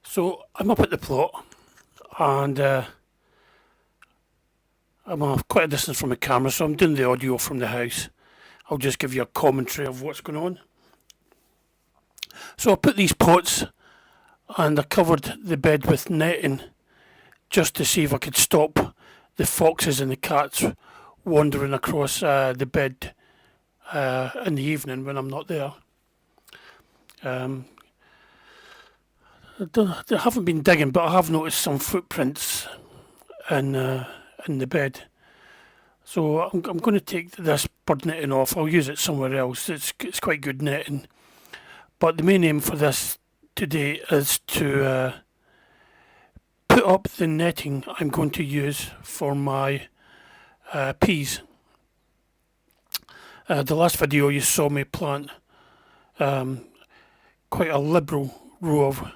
So I'm up at the plot and I'm quite a distance from the camera, so I'm doing the audio from the house. I'll just give you a commentary of what's going on. So I put these pots and I covered the bed with netting just to see if I could stop the foxes and the cats wandering across the bed in the evening when I'm not there. Um, I haven't been digging, but I have noticed some footprints in the bed. So I'm going to take this bird netting off. I'll use it somewhere else. It's quite good netting. But the main aim for this today is to put up the netting I'm going to use for my peas. The last video you saw me plant quite a liberal row of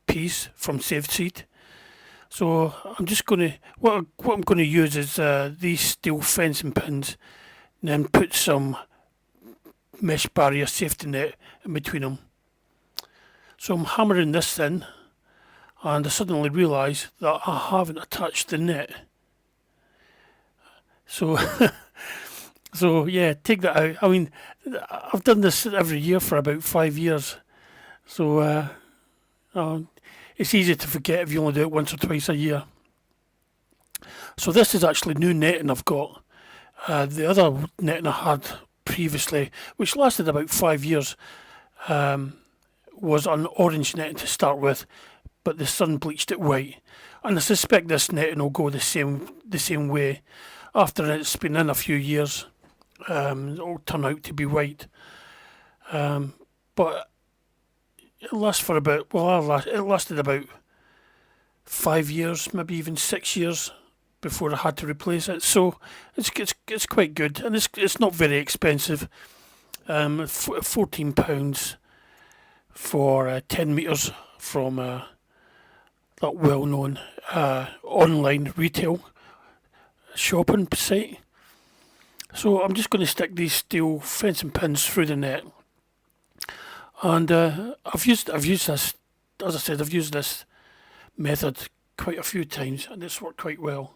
peas from Saved Seed. So I'm just going to, what I'm going to use is these steel fencing pins and then put some mesh barrier safety net in between them. So I'm hammering this in and I suddenly realise that I haven't attached the net. So, so yeah, take that out. I mean, I've done this every year for about 5 years. So it's easy to forget if you only do it once or twice a year. So this is actually new netting I've got. The other netting I had previously, which lasted about 5 years, was an orange netting to start with, but the sun bleached it white. And I suspect this netting will go the same way. After it's been in a few years, it'll turn out to be white. But it lasts for about, it lasted about 5 years, maybe even 6 years before I had to replace it. So it's quite good, and it's not very expensive. £14 for 10 metres from that well-known online retail shopping site. So I'm just going to stick these steel fencing pins through the net, and I've used this, as I said, I've used this method quite a few times, and it's worked quite well.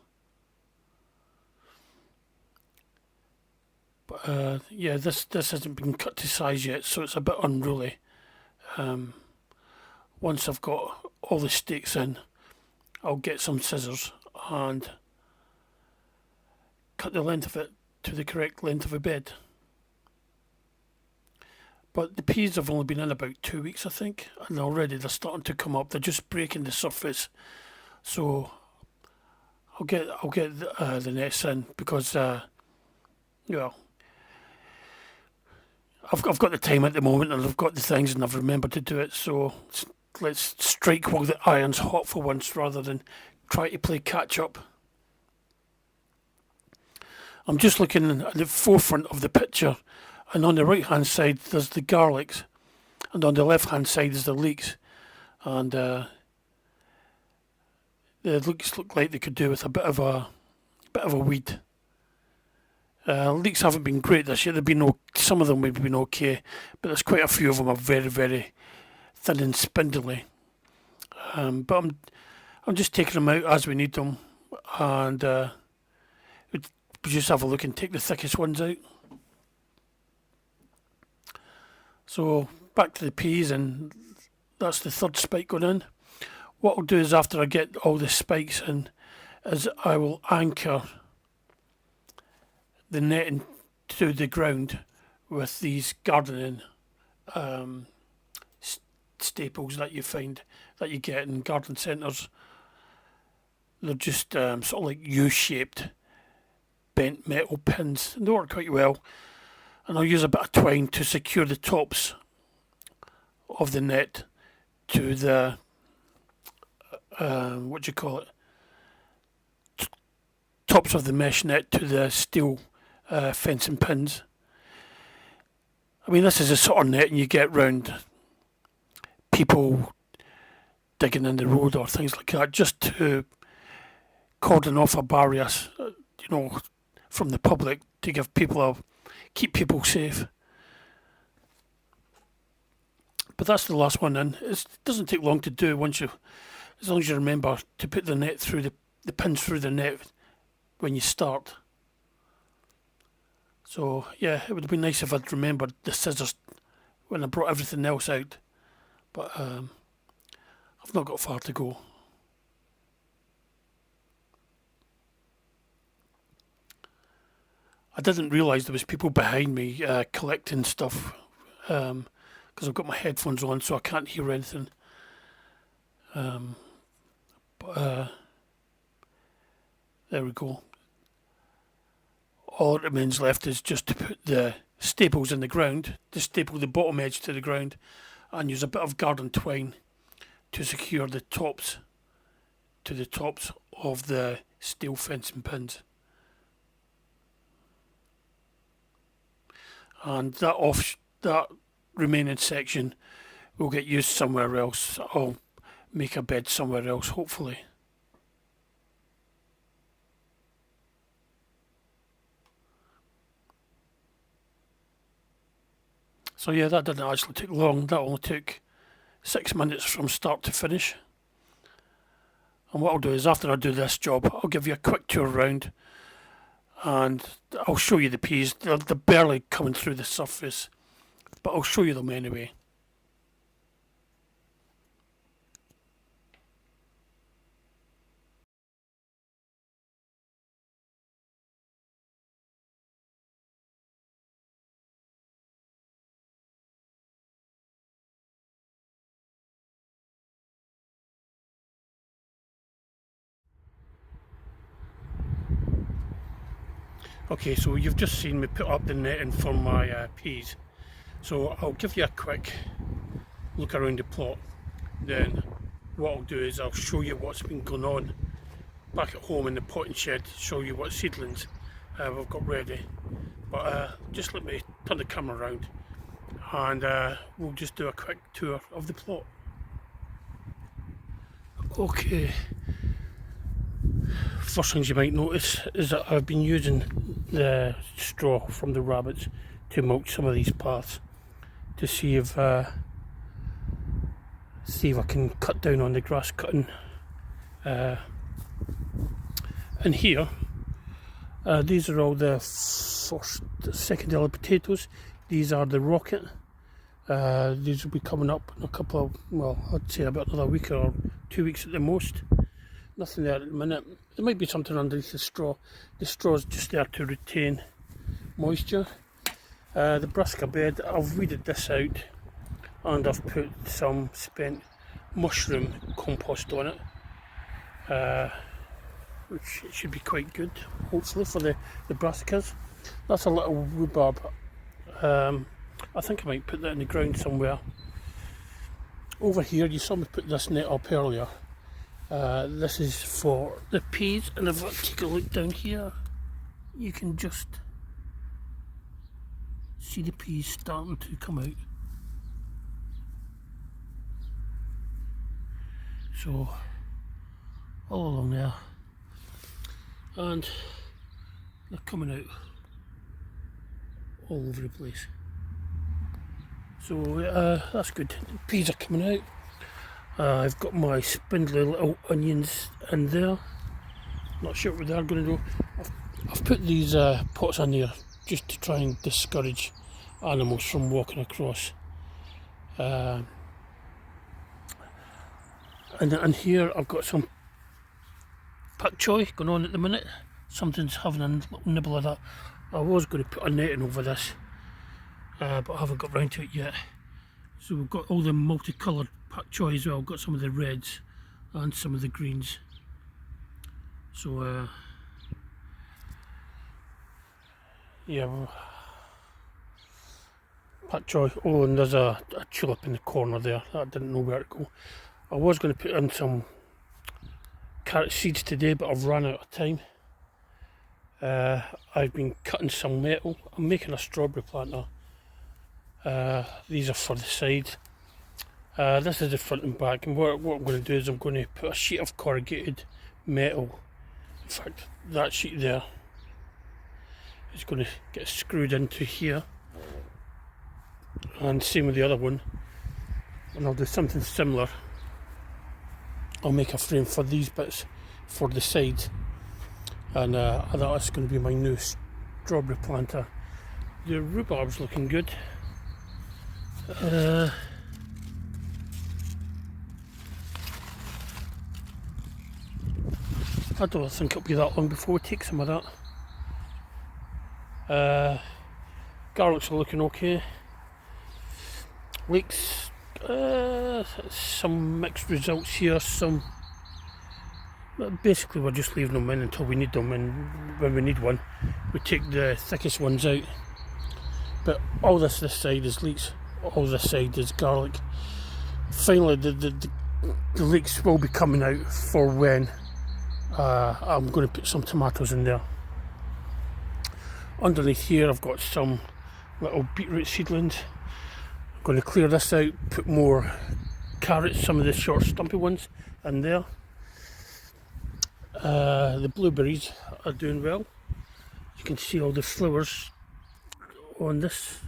But yeah, this hasn't been cut to size yet, so it's a bit unruly. Once I've got all the stakes in, I'll get some scissors and cut the length of it to the correct length of a bed. But the peas have only been in about 2 weeks, I think, and already they're starting to come up. They're just breaking the surface. So I'll get the nets in because I've got the time at the moment, and I've got the things, and I've remembered to do it. So let's strike while the iron's hot for once, rather than try to play catch up. I'm just looking at the forefront of the picture, and on the right hand side there's the garlics, and on the left hand side is the leeks, and the leeks look like they could do with a bit of a weed. Leeks haven't been great this year. They've been some of them have been okay, but there's quite a few of them are very, very thin and spindly. But I'm just taking them out as we need them, and we just have a look and take the thickest ones out. So back to the peas, and that's the third spike going in. What I'll do is, after I get all the spikes in, is I will anchor the netting to the ground with these gardening staples that you get in garden centres. They're just sort of like U-shaped bent metal pins, and they work quite well. And I'll use a bit of twine to secure the tops of the net to the tops of the mesh net to the steel fencing pins. I mean, this is a sort of netting you get round people digging in the road or things like that, just to cordon off a barrier, from the public, to keep people safe. But that's the last one in. It doesn't take long to do as long as you remember to put the net through the pins through the net when you start. So yeah, it would have been nice if I'd remembered the scissors when I brought everything else out. But I've not got far to go. I didn't realise there was people behind me collecting stuff because I've got my headphones on, so I can't hear anything. But there we go. All that remains left is just to put the staples in the ground, to staple the bottom edge to the ground, and use a bit of garden twine to secure the tops to the tops of the steel fencing pins. And that remaining section will get used somewhere else. I'll make a bed somewhere else, hopefully. So yeah, that didn't actually take long. That only took 6 minutes from start to finish. And what I'll do is, after I do this job, I'll give you a quick tour around and I'll show you the peas. They're barely coming through the surface, but I'll show you them anyway. Okay, so you've just seen me put up the netting for my peas. So I'll give you a quick look around the plot. Then what I'll do is I'll show you what's been going on back at home in the potting shed, show you what seedlings we've got ready. But just let me turn the camera around and we'll just do a quick tour of the plot. Okay. First things you might notice is that I've been using the straw from the rabbits to mulch some of these paths to see if I can cut down on the grass cutting. And here, these are all the second yellow potatoes. These are the rocket. These will be coming up in a couple of, well, I'd say about another week or 2 weeks at the most. Nothing there at the minute. There might be something underneath the straw. The straw is just there to retain moisture. The brassica bed, I've weeded this out and I've put some spent mushroom compost on it, which should be quite good, hopefully, for the brassicas. That's a little rhubarb. I think I might put that in the ground somewhere. Over here, you saw me put this net up earlier. This is for the peas, and if I take a look down here, you can just see the peas starting to come out. So all along there, and they're coming out all over the place. So that's good. The peas are coming out. I've got my spindly little onions in there. Not sure what they're going to do. I've put these pots in there just to try and discourage animals from walking across. And here I've got some pak choy going on at the minute. Something's having a little nibble of that. I was going to put a netting over this, but I haven't got round to it yet. So we've got all the multicoloured pak choy as well. We've got some of the reds and some of the greens. So yeah, pak choy. Oh, and there's a tulip in the corner there. I didn't know where to go. I was going to put in some carrot seeds today, but I've run out of time. I've been cutting some metal. I'm making a strawberry planter. These are for the side. This is the front and back, and what I'm going to do is I'm going to put a sheet of corrugated metal. In fact, that sheet there is going to get screwed into here, and same with the other one. and I'll do something similar. I'll make a frame for these bits for the sides, and that's going to be my new strawberry planter. The rhubarb's looking good. I don't think it'll be that long before we take some of that. Garlics are looking okay. Leeks, some mixed results here. But basically we're just leaving them in until we need them, and when we need one we take the thickest ones out. But all this side is leeks, all this side is garlic. Finally the leeks will be coming out for when I'm going to put some tomatoes in there. Underneath here I've got some little beetroot seedlings. I'm going to clear this out, put more carrots, some of the short stumpy ones in there. The blueberries are doing well. You can see all the flowers on this,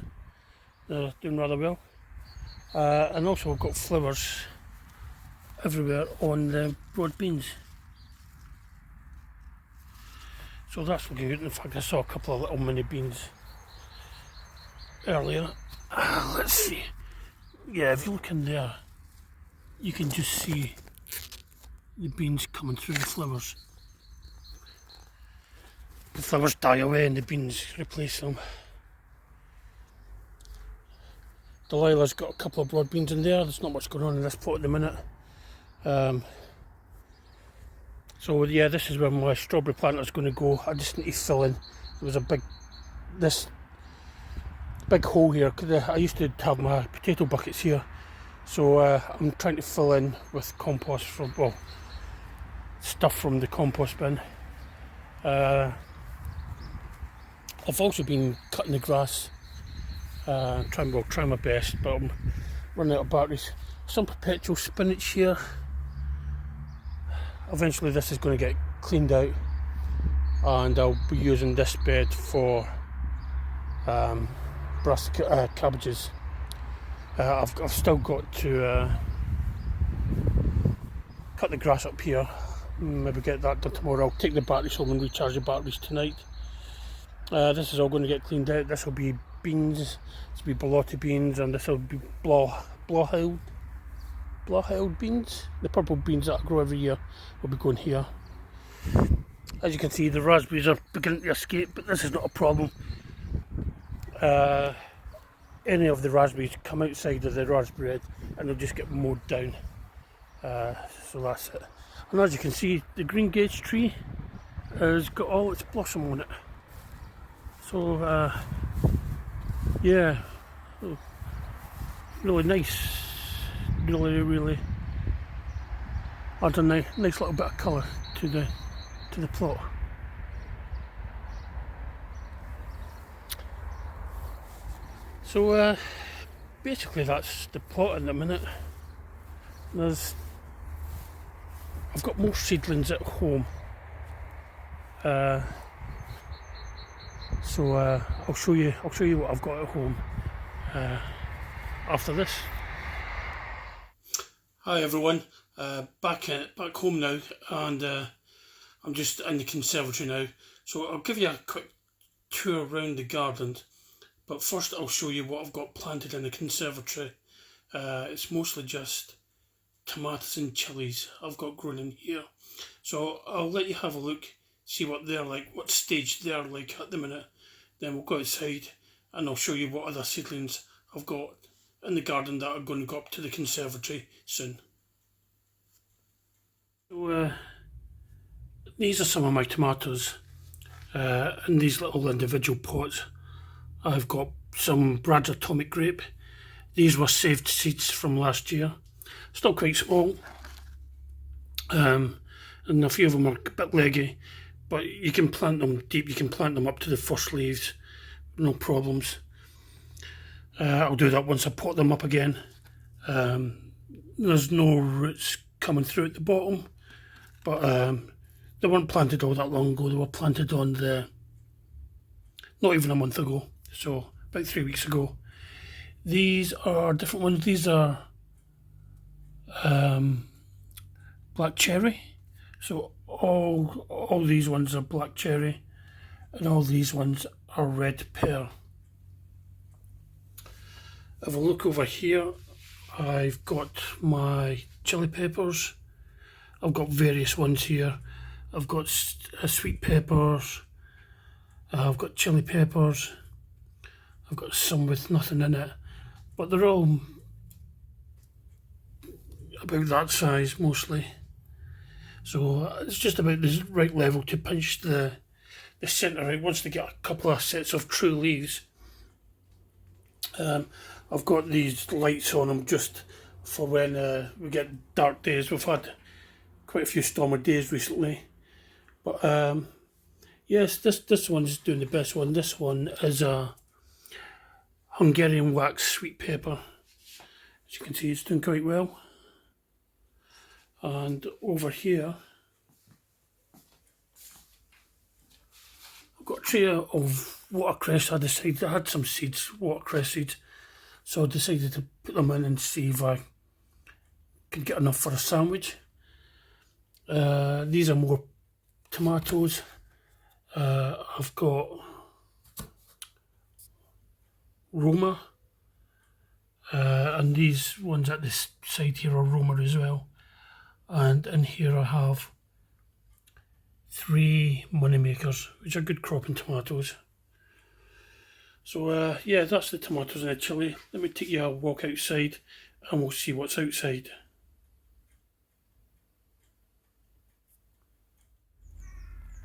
they're doing rather well. And also I've got flowers everywhere on the broad beans. So that's looking good. In fact, I saw a couple of little mini beans earlier. Let's see. Yeah, if you look in there, you can just see the beans coming through the flowers. The flowers die away and the beans replace them. Delilah's got a couple of broad beans in there. There's not much going on in this pot at the minute. So yeah, this is where my strawberry planter is going to go. I just need to fill in. There was this big hole here. I used to have my potato buckets here, so I'm trying to fill in with compost from, well, stuff from the compost bin. I've also been cutting the grass, trying my best, but I'm running out of batteries. Some perpetual spinach here. Eventually this is going to get cleaned out, and I'll be using this bed for brassica cabbages. I've still got to cut the grass up here, maybe get that done tomorrow. I'll take the batteries home and recharge the batteries tonight. This is all going to get cleaned out. This will be beans, this will be ballotti beans, and this will be blauhild beans. The purple beans that I grow every year will be going here. As you can see, the raspberries are beginning to escape, but this is not a problem. Any of the raspberries come outside of the raspberry bed and they'll just get mowed down. So that's it. And as you can see, the green gage tree has got all its blossom on it. So yeah, really nice. Really adds a nice little bit of colour to the plot. So basically that's the plot at the minute. I've got more seedlings at home, so I'll show you what I've got at home after this. Hi everyone, back home now, and I'm just in the conservatory now, so I'll give you a quick tour around the garden, but first I'll show you what I've got planted in the conservatory. It's mostly just tomatoes and chilies I've got growing in here, so I'll let you have a look, see what they're like, what stage they're like at the minute. Then we'll go outside and I'll show you what other seedlings I've got in the garden that are going to go up to the conservatory soon. So these are some of my tomatoes in these little individual pots. I've got some Brad's Atomic Grape. These were saved seeds from last year. Still quite small, and a few of them are a bit leggy, but you can plant them deep, you can plant them up to the first leaves, no problems. I'll do that once I pot them up again. There's no roots coming through at the bottom, but they weren't planted all that long ago. They were planted on not even a month ago, so about 3 weeks ago. These are different ones. These are black cherry. So all these ones are black cherry, and all these ones are red pear. Have a look over here. I've got my chili peppers. I've got various ones here. I've got sweet peppers. I've got chili peppers. I've got some with nothing in it, but they're all about that size mostly. So it's just about the right level to pinch the centre out once they get a couple of sets of true leaves. I've got these lights on them just for when we get dark days. We've had quite a few stormy days recently, but yes, this one's doing the best one. This one is a Hungarian wax sweet pepper. As you can see, it's doing quite well. And over here, I've got a tray of watercress. I decided I had some seeds, watercress seeds, so I decided to put them in and see if I could get enough for a sandwich. These are more tomatoes. I've got Roma, and these ones at this side here are Roma as well. And in here I have 3 moneymakers, which are good cropping tomatoes. So yeah, that's the tomatoes and the chilli. Let me take you a walk outside and we'll see what's outside.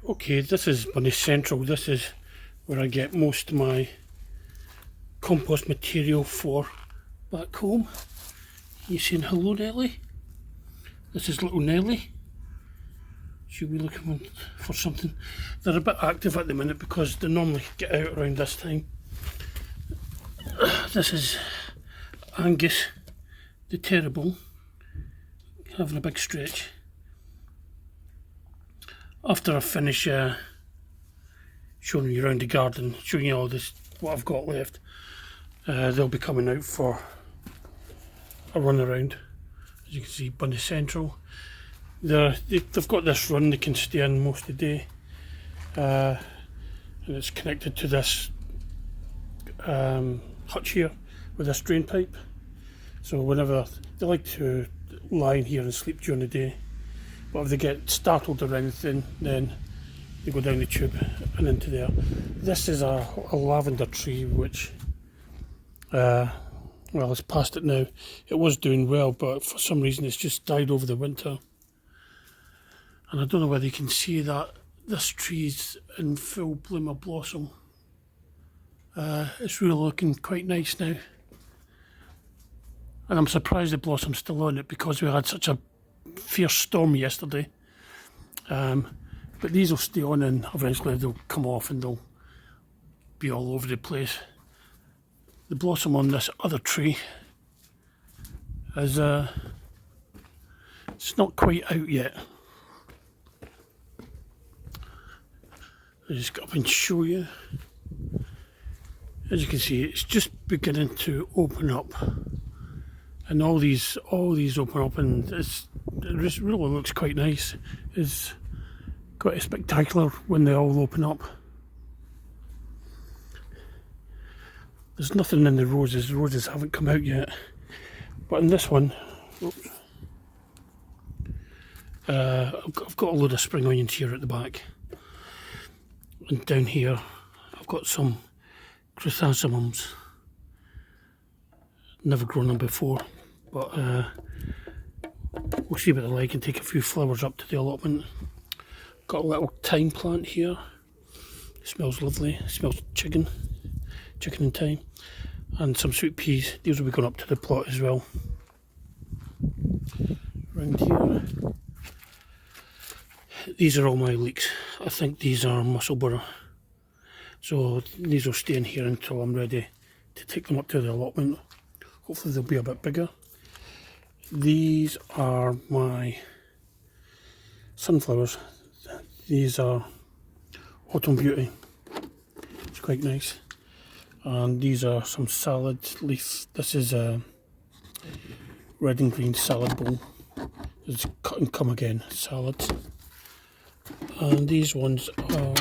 Okay, this is Bunny Central. This is where I get most of my compost material for back home. You saying hello, Nelly? This is little Nelly. She'll be looking for something. They're a bit active at the minute because they normally get out around this time. This is Angus, the terrible, having a big stretch. After I finish showing you around the garden, showing you all this, what I've got left, they'll be coming out for a run around. As you can see, Bunny Central. They've got this run they can stay in most of the day, and it's connected to this hutch here with this drain pipe. So whenever they like to lie in here and sleep during the day, but if they get startled or anything, then they go down the tube and into there. This is a lavender tree which, well, it's past it now. It was doing well, but for some reason it's just died over the winter. And I don't know whether you can see that this tree's in full bloom of blossom. It's really looking quite nice now. And I'm surprised the blossom's still on it because we had such a fierce storm yesterday. But these will stay on and eventually they'll come off and they'll be all over the place. The blossom on this other tree is it's not quite out yet. I'll just get up and show you. As you can see, it's just beginning to open up, and all these open up, and it just really looks quite nice. It's quite spectacular when they all open up. There's nothing in the roses. The roses haven't come out yet, but in this one, oops, I've got a load of spring onions here at the back, and down here I've got some chrysanthemums. Never grown them before, but we'll see what they're like and take a few flowers up to the allotment. Got a little thyme plant here. It smells lovely. It smells chicken and thyme. And some sweet peas. These will be going up to the plot as well. Around here. These are all my leeks. I think these are musselburgh. So these will stay in here until I'm ready to take them up to the allotment. Hopefully they'll be a bit bigger. These are my sunflowers. These are Autumn Beauty. It's quite nice. And these are some salad leaf. This is red and green salad bowl. It's cut and come again salads. And these ones are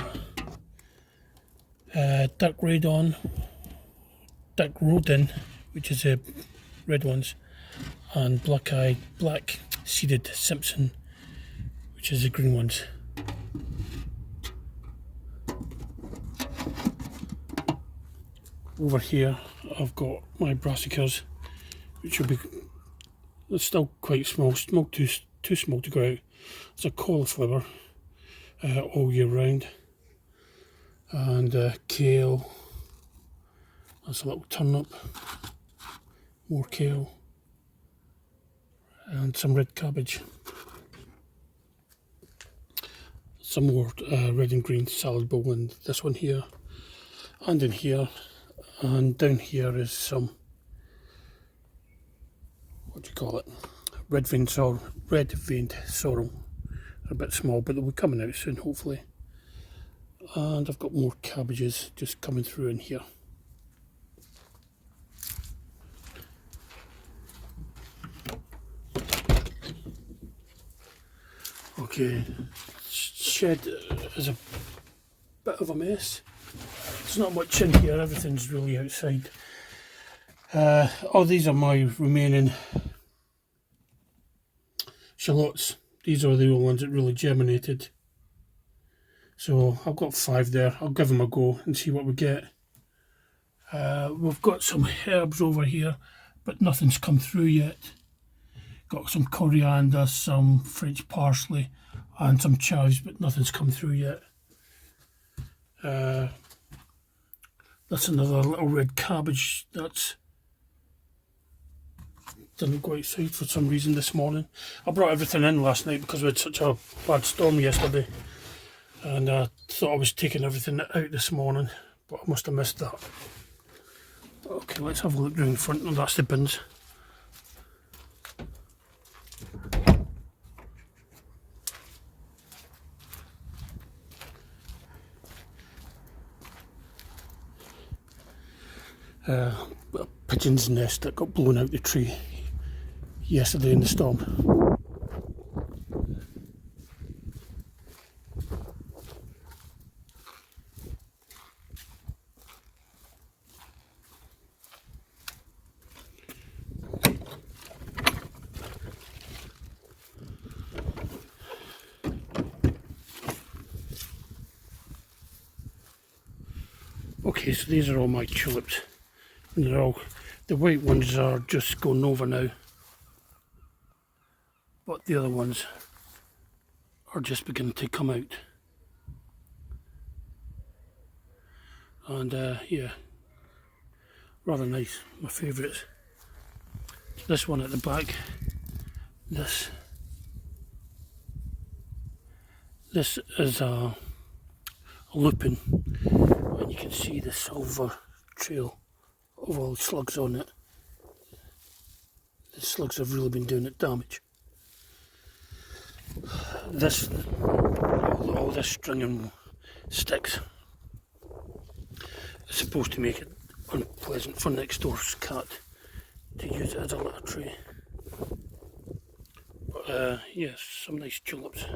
dark Radon, dark Rodin, which is the red ones, and black seeded Simpson, which is the green ones. Over here I've got my brassicas, which will be, they're still quite small, too small to go out. It's a cauliflower all year round, and kale, that's a little turnip, more kale, and some red cabbage. Some more red and green salad bowl in this one here, and in here, and down here is some, what do you call it, red veined sorrel. They're a bit small, but they'll be coming out soon, hopefully. And I've got more cabbages just coming through in here. Okay, shed is a bit of a mess. There's not much in here, everything's really outside. Oh, these are my remaining shallots. These are the old ones that really germinated. So I've got 5 there. I'll give them a go and see what we get. We've got some herbs over here, but nothing's come through yet. Got some coriander, some French parsley, and some chives, but nothing's come through yet. That's another little red cabbage that's didn't go outside for some reason this morning. I brought everything in last night because we had such a bad storm yesterday, and I thought I was taking everything out this morning, but I must have missed that. Okay, let's have a look round the front. Oh, that's the bins. A pigeon's nest that got blown out the tree yesterday in the storm. Okay, so these are all my tulips. And they're all, the white ones are just going over now, but the other ones are just beginning to come out. And yeah, rather nice, my favourites. This one at the back, this is a lupin, and you can see the silver trail of all the slugs on it. The slugs have really been doing it damage. This, all this string and sticks is supposed to make it unpleasant for next door's cat to use it as a litter tray. But yes, some nice tulips.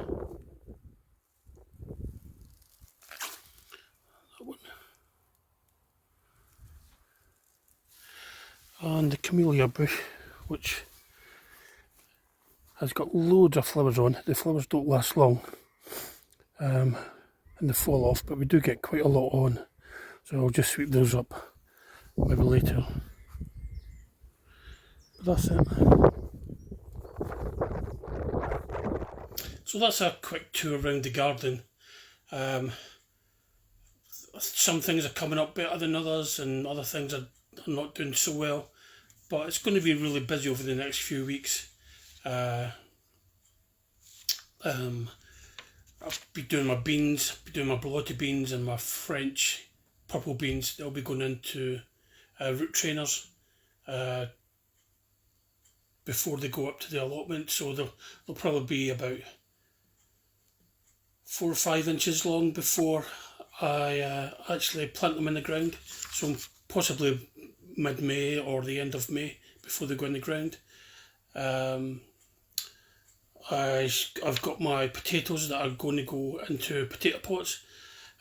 And the camellia bush, which has got loads of flowers on. The flowers don't last long and they fall off, but we do get quite a lot on, so I'll just sweep those up maybe later. But that's it. So that's a quick tour around the garden. Some things are coming up better than others, and other things are not doing so well, but it's going to be really busy over the next few weeks. I'll be doing my beans, be doing my borlotti beans and my French purple beans. They'll be going into root trainers before they go up to the allotment, so they'll probably be about 4 or 5 inches long before I actually plant them in the ground, so possibly mid-May or the end of May before they go in the ground. Um, I've got my potatoes that are going to go into potato pots.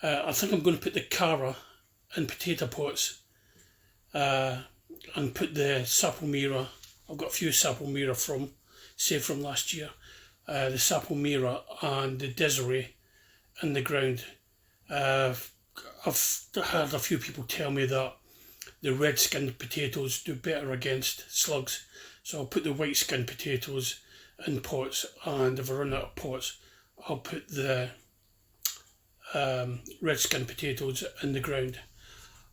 I think I'm going to put the Cara in potato pots and put the Sapomira. I've got a few Sapomira from last year. The Sapomira and the Desiree in the ground. I've had a few people tell me that the red skinned potatoes do better against slugs, so I'll put the white skinned potatoes in pots, and if I run out of pots, I'll put the red skinned potatoes in the ground.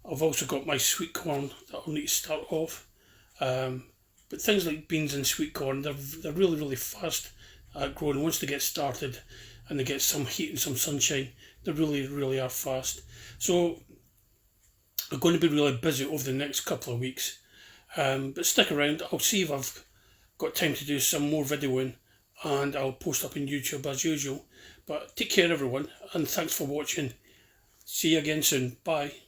I've also got my sweet corn that I'll need to start off. But things like beans and sweet corn, they're really, really fast at growing. Once they get started and they get some heat and some sunshine, they really, really are fast. So I'm going to be really busy over the next couple of weeks. But stick around, I'll see if I've got time to do some more videoing, and I'll post up on YouTube as usual. But take care everyone, and thanks for watching. See you again soon. Bye.